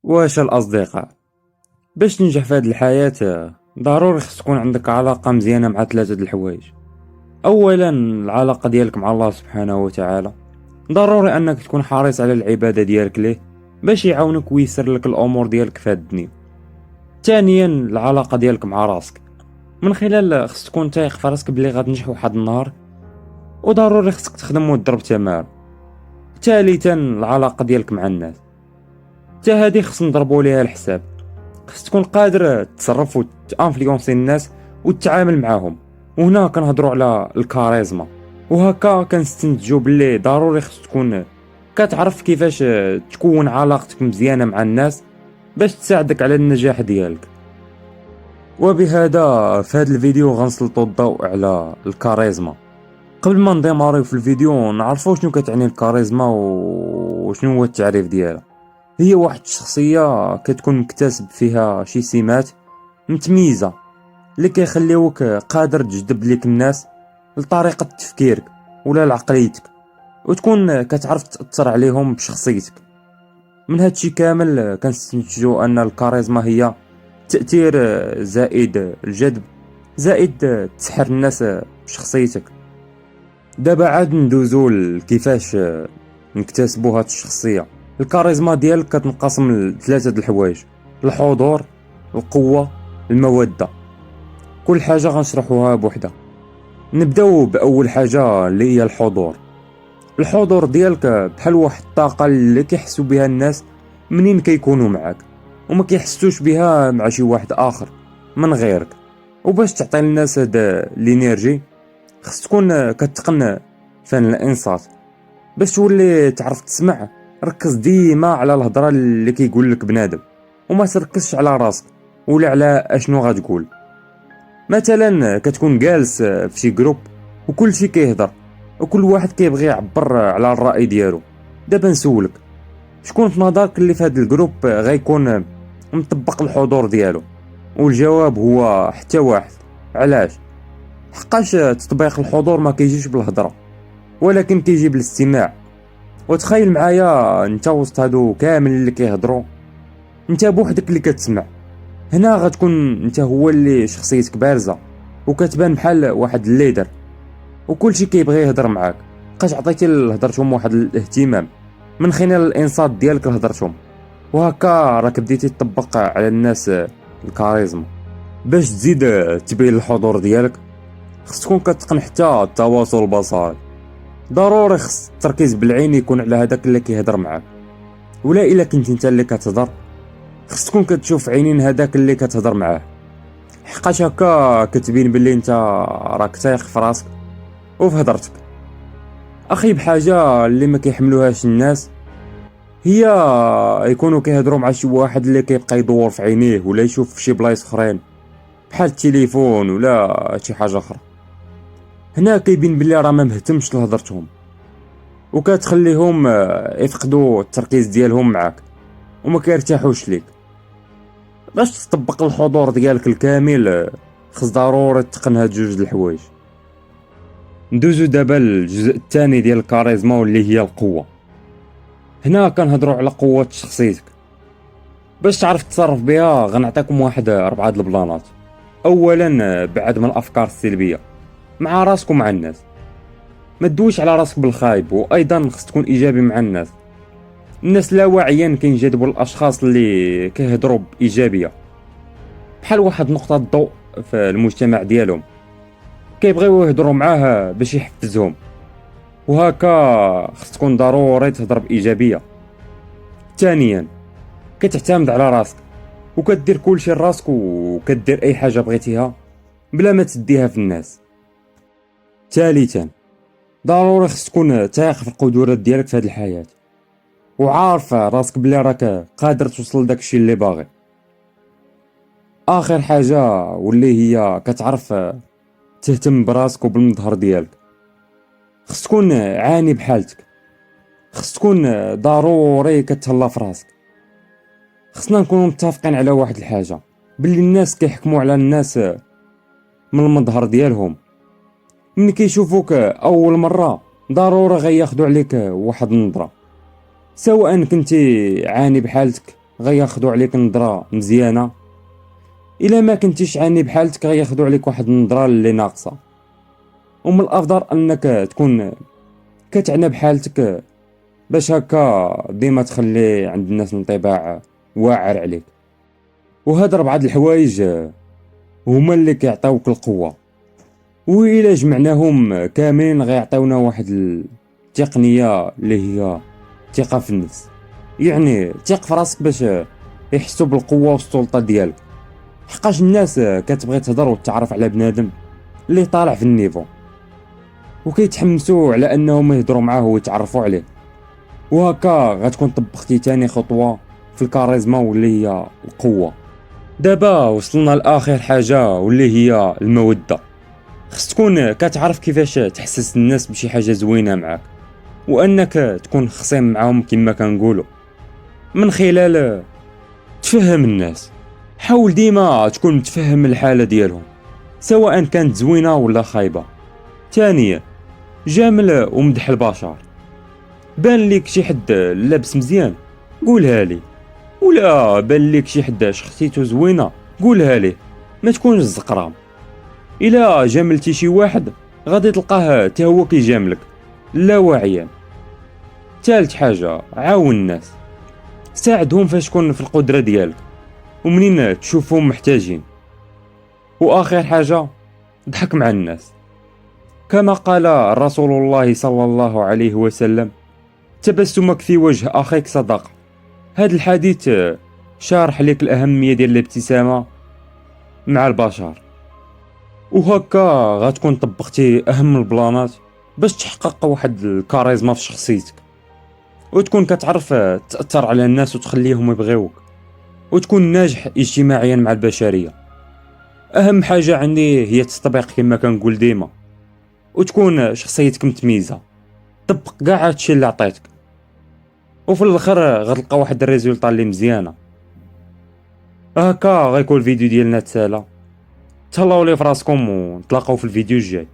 واش الأصدقاء باش تنجح في هذه الحياة ضروري خص تكون عندك علاقة مزيانة مع ثلاثة د الحوايج. أولا العلاقة ديالك مع الله سبحانه وتعالى، ضروري أنك تكون حريص على العبادة ديالك ليه باش يعاونك ويسر لك الأمور ديالك في هذه الدنيا. ثانيا العلاقة ديالك مع راسك، من خلال خص تكون تايق في راسك بلي غتنجح واحد النهار، وضروري خصك تخدم وتضرب تمام. ثالثا العلاقة ديالك مع الناس، حتى هادي خص نضربو ليها الحساب، خص تكون قادر تصرف وتانفلونسي الناس وتتعامل معاهم. وهنا كنهضروا على الكاريزما، وهكا كنستنتجوا باللي ضروري خص تكون كتعرف كيفاش تكون علاقتك مزيانه مع الناس باش تساعدك على النجاح ديالك. وبهذا في هذا الفيديو غنسلطوا الضوء على الكاريزما. قبل ما نديماريو في الفيديو نعرفوا شنو كتعني الكاريزما وشنو هو التعريف ديالها. هي واحد الشخصية كتكون مكتسب فيها شي سمات متميزة اللي كيخليوك قادر تجذب ليك الناس لطريقة تفكيرك ولا لعقليتك، وتكون كتعرف تأثر عليهم بشخصيتك. من هادشي كامل كنستنتجو ان الكاريزما هي تأثير زائد الجذب زائد تسحر الناس بشخصيتك. دابا عاد ندوزو لكيفاش نكتسبو هاد الشخصية. الكاريزما ديالك كتنقسم لثلاثة د الحوايج: الحضور، القوة، المودة. كل حاجة غنشرحوها بوحدة. نبداو بأول حاجة اللي هي الحضور. الحضور ديالك بحال واحد الطاقة اللي كيحسوا بها الناس منين كيكونوا معاك، وما كيحسوش بها مع شي واحد آخر من غيرك. وباش تعطي الناس هاد الانرجي خص تكون كتقن فن الانصات. باش تولي تعرف تسمع، ركز ديما على الهضره اللي كيقول لك بنادم، وما تركزش على راسك ولا على اشنو غتقول. مثلا كتكون جالس في شي جروب وكل شي كيهضر وكل واحد كيبغي يعبر على الراي ديالو. دابا نسولك، شكون في نظرك اللي في هذا الجروب غيكون مطبق الحضور ديالو؟ والجواب هو حتى واحد. علاش؟ حقاش تطبيق الحضور ما كيجيش بالهضره ولكن كيجي بالاستماع. وتخيل معايا انت وسط هادو كامل اللي كيهضروا، انت بوحدك اللي كتسمع. هنا غتكون انت هو اللي شخصيتك بارزه وكتبان بحال واحد الليدر، وكلشي كيبغي يهضر معاك بقاش عطيتي لهضرتهم واحد الاهتمام من خلال الانصات ديالك لهضرتهم. وهكا راك بديتي تطبق على الناس الكاريزما. باش تزيد تبين الحضور ديالك خص تكون كتقن حتى التواصل البصري. ضروري خص التركيز بالعين يكون على هذاك اللي كيهضر معاك، ولا الا كنت انت اللي كتهضر خص تكون كتشوف عينين هذاك اللي كتهضر معاه، حقاش هكا كتبين باللي انت راك تايق في راسك وفي هضرتك. اخي بحاجه اللي ما كيحملوهاش الناس هي يكونوا كيهضروا مع شي واحد اللي كيبقى يدور في عينيه ولا يشوف في شي بلايص اخرين بحال التليفون ولا شي حاجه اخرى. هنا كيبين بلي راه ما مهتمش لهضرتهم، وكتخليهم يفقدوا التركيز ديالهم معاك وما كيرتاحوش ليك. باش تطبق الحضور ديالك الكامل خص ضروري تقن هاد جوج د الحوايج. ندوزو دابا للجزء الثاني ديال الكاريزما واللي هي القوة. هنا كنهضروا على قوة شخصيتك. باش تعرف تتصرف بها غنعطيكم واحد 4 د البلانات. اولا بعد من الافكار السلبية مع راسك ومع الناس. ما تدويش على راسك بالخايب، وايضا خص تكون ايجابي مع الناس. الناس لا واعيا كينجذبوا الاشخاص اللي كيهضروا بايجابيه، بحال واحد نقطه ضوء في المجتمع ديالهم كيبغيو يهضروا معاه باش يحفزهم. وهكا خص تكون ضروري تهضر بايجابيه. ثانيا كتعتمد على راسك وكدير كلشي لراسك وكدير اي حاجه بغيتيها بلا ما تديها في الناس. ثالثا ضروري خص تكون تايق في القدرات ديالك في هذه الحياه وعارف راسك بلي راك قادر توصل لداك الشيء اللي باغي. اخر حاجه واللي هي كتعرف تهتم براسك وبالمظهر ديالك. خص تكون عاني بحالتك، خص تكون ضروري كتهلا في راسك. خصنا نكونوا متفقين على واحد الحاجه، باللي الناس كيحكموا على الناس من المظهر ديالهم. ملي كيشوفوك اول مره ضروري غياخدوا عليك واحد النظره، سواء كنتي عاني بحالتك غياخدو عليك نظرة مزيانة، الا ما كنتيش عاني بحالتك غياخدو عليك واحد النظرة اللي ناقصة. ومن الافضل انك تكون كتعنى بحالتك باش هكا ديما تخلي عند الناس انطباع واعر عليك. وهاد 4 الحوايج هما اللي كيعطيوك القوة، وإلا جمعناهم كاملين غيعطيونا واحد التقنية اللي هي الثقة في النفس. يعني ثق في راسك باش يحسوا بالقوة والسلطة ديالك، حقاش الناس كتبغي تهضر وتعرف على بنادم اللي طالع في النيفو، وكيتحمسوا على انهم يهضروا معاه ويتعرفوا عليه. وهكا غتكون طبقتي تاني خطوة في الكاريزما واللي هي القوة. دابا وصلنا لاخر حاجة واللي هي المودة. خص تكون كتعرف كيفاش تحسس الناس بشي حاجة زوينة معاك، وانك تكون خصيم معاهم كما كنقولوا، من خلال تفهم الناس. حاول ديما تكون متفهم الحالة ديالهم سواء كانت زوينة ولا خايبة. ثانيا، جامل ومدح البشر. بان ليك شي حد لابس مزيان قولها لي، ولا بان ليك شي حد شخصيته زوينة قولها ليه، ما تكونش زقرام. الا جاملتي شي واحد غادي تلقاه حتى هو كيجاملك لا واعيا. ثالث حاجة، عاون الناس، ساعدهم فاش تكون في القدرة ديالك ومنين تشوفهم محتاجين. واخر حاجة، ضحك مع الناس، كما قال رسول الله صلى الله عليه وسلم: تبسمك في وجه اخيك صدقة. هذا الحديث شارح لك الأهمية ديال الابتسامة مع البشر. وهكا غتكون طبقتي أهم البلانات باش تحقق واحد الكاريزما في شخصيتك، وتكون كتعرف تأثر على الناس وتخليهم يبغيوك، وتكون ناجح اجتماعيا مع البشرية. أهم حاجة عندي هي التطبيق كما كنقول ديما، وتكون شخصيتك متميزة. طبق كاع هادشي اللي عطيتك، وفي الاخر غتلقى واحد الريزولطا اللي مزيانه. هكا غيكون الفيديو ديالنا تسالى. تهلاو لي فراسكم ونتلاقاو في الفيديو الجاي.